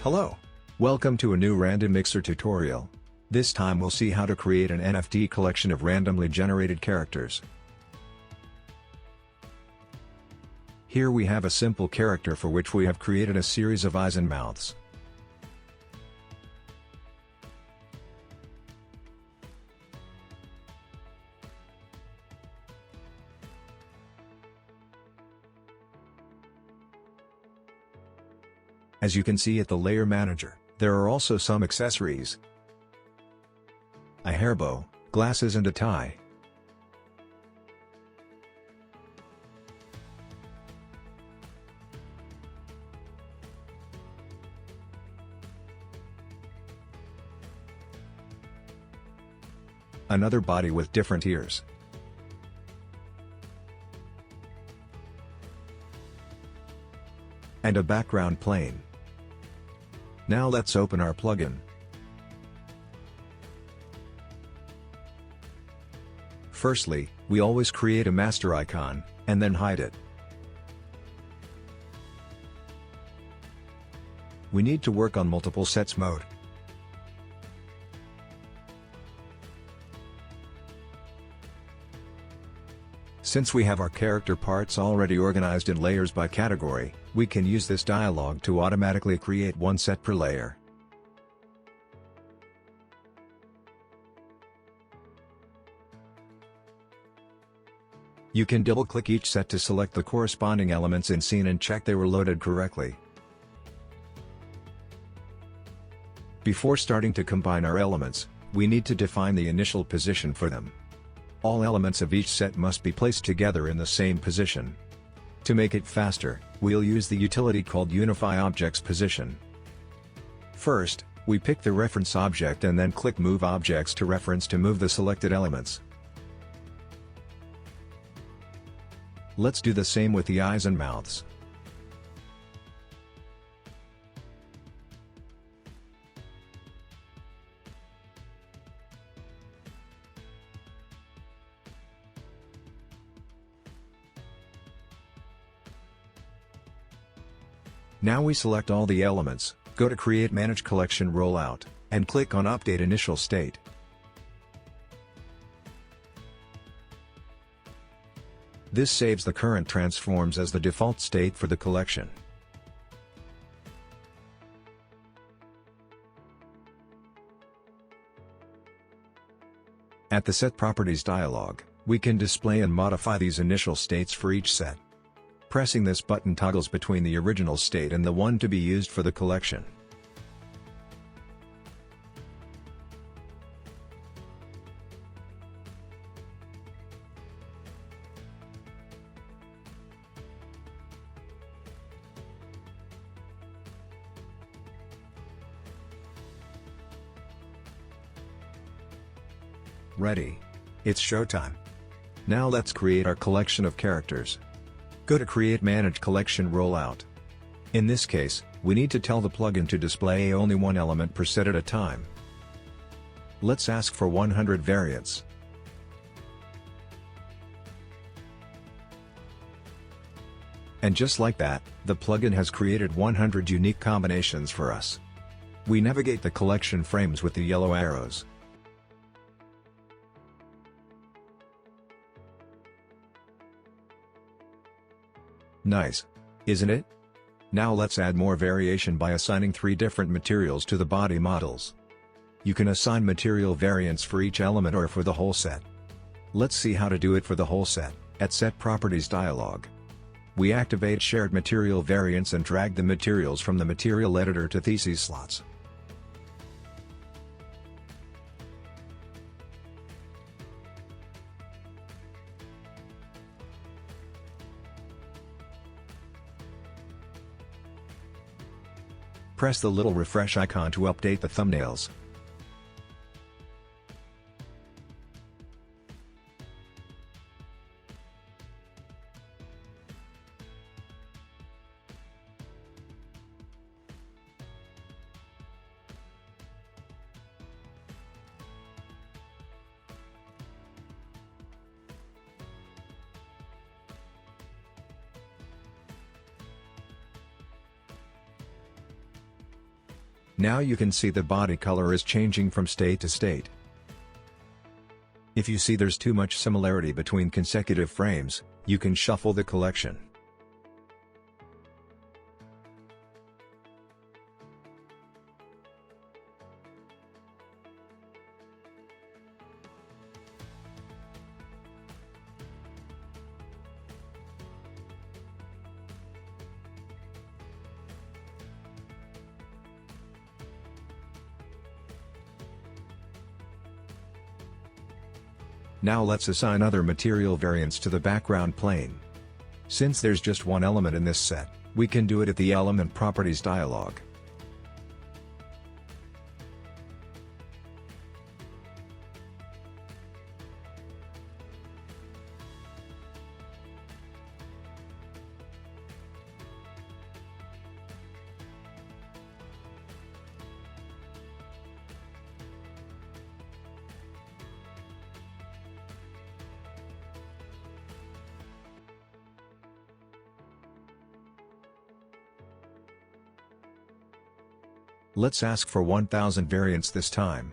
Hello! Welcome to a new Random Mixer tutorial. This time we'll see how to create an NFT collection of randomly generated characters. Here we have a simple character for which we have created a series of eyes and mouths. As you can see at the Layer Manager, there are also some accessories. A hairbow, glasses and a tie. Another body with different ears. And a background plane. Now let's open our plugin. Firstly, we always create a master icon, and then hide it. We need to work on multiple sets mode. Since we have our character parts already organized in layers by category, we can use this dialog to automatically create one set per layer. You can double-click each set to select the corresponding elements in scene and check they were loaded correctly. Before starting to combine our elements, we need to define the initial position for them. All elements of each set must be placed together in the same position. To make it faster, we'll use the utility called Unify Objects Position. First, we pick the reference object and then click Move Objects to Reference to move the selected elements. Let's do the same with the eyes and mouths. Now we select all the elements, go to Create Manage Collection Rollout, and click on Update Initial State. This saves the current transforms as the default state for the collection. At the Set Properties dialog, we can display and modify these initial states for each set. Pressing this button toggles between the original state and the one to be used for the collection. Ready. It's showtime. Now let's create our collection of characters. Go to Create Manage Collection Rollout. In this case, we need to tell the plugin to display only one element per set at a time. Let's ask for 100 variants. And just like that, the plugin has created 100 unique combinations for us. We navigate the collection frames with the yellow arrows. Nice. Isn't it? Now let's add more variation by assigning 3 different materials to the body models. You can assign material variants for each element or for the whole set. Let's see how to do it for the whole set, at Set Properties dialog. We activate Shared Material Variants and drag the materials from the Material Editor to Theses slots. Press the little refresh icon to update the thumbnails. Now you can see the body color is changing from state to state. If you see there's too much similarity between consecutive frames, you can shuffle the collection. Now let's assign other material variants to the background plane. Since there's just one element in this set, we can do it at the Element Properties dialog. Let's ask for 1000 variants this time.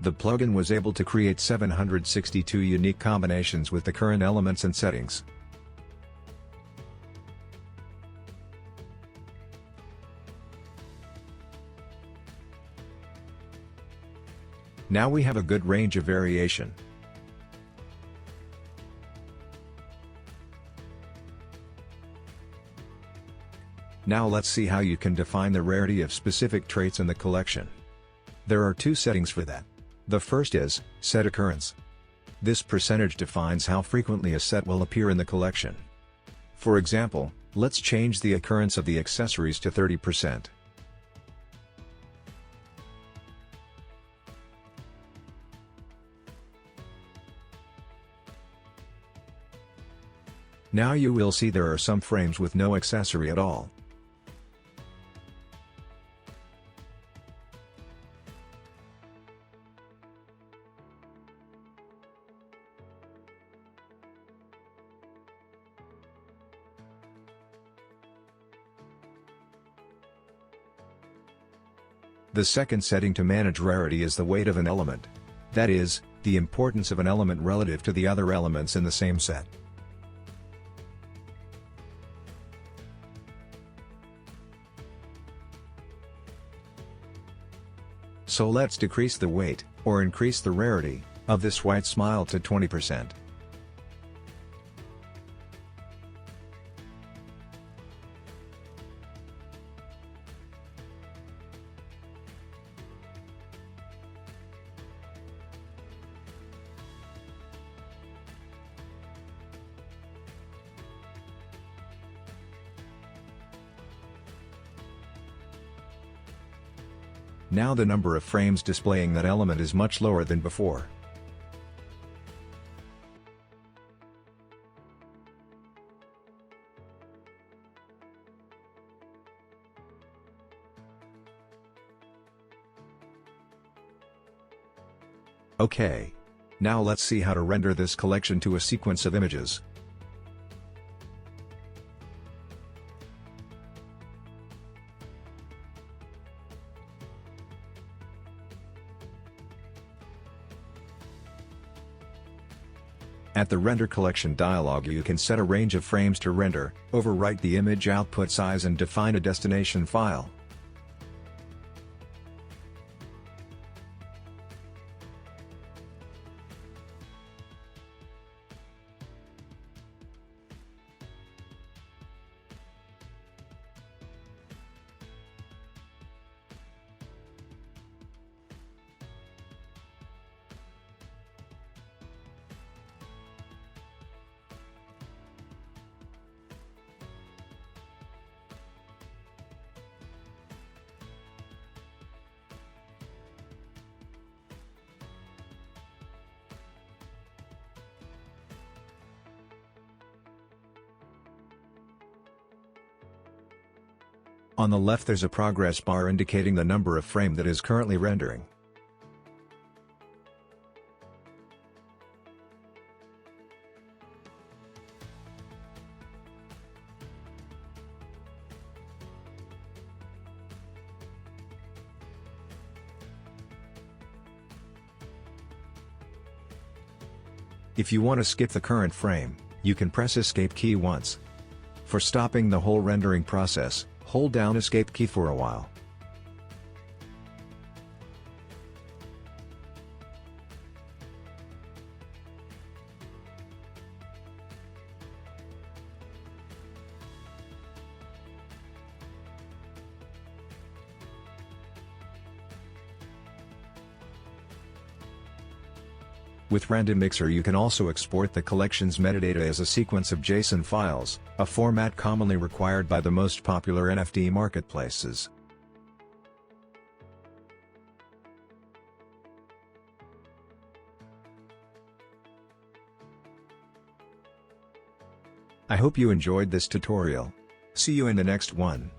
The plugin was able to create 762 unique combinations with the current elements and settings. Now we have a good range of variation. Now let's see how you can define the rarity of specific traits in the collection. There are two settings for that. The first is Set Occurrence. This percentage defines how frequently a set will appear in the collection. For example, let's change the occurrence of the accessories to 30%. Now you will see there are some frames with no accessory at all. The second setting to manage rarity is the weight of an element. That is, the importance of an element relative to the other elements in the same set. So let's decrease the weight, or increase the rarity, of this white smile to 20%. Now the number of frames displaying that element is much lower than before. Okay. Now let's see how to render this collection to a sequence of images. At the Render Collection dialog, you can set a range of frames to render, overwrite the image output size and define a destination file. On the left there's a progress bar indicating the number of frame that is currently rendering. If you want to skip the current frame, you can press Escape key once. For stopping the whole rendering process, hold down Escape key for a while. With Random Mixer you can also export the collection's metadata as a sequence of JSON files, a format commonly required by the most popular NFT marketplaces. I hope you enjoyed this tutorial. See you in the next one.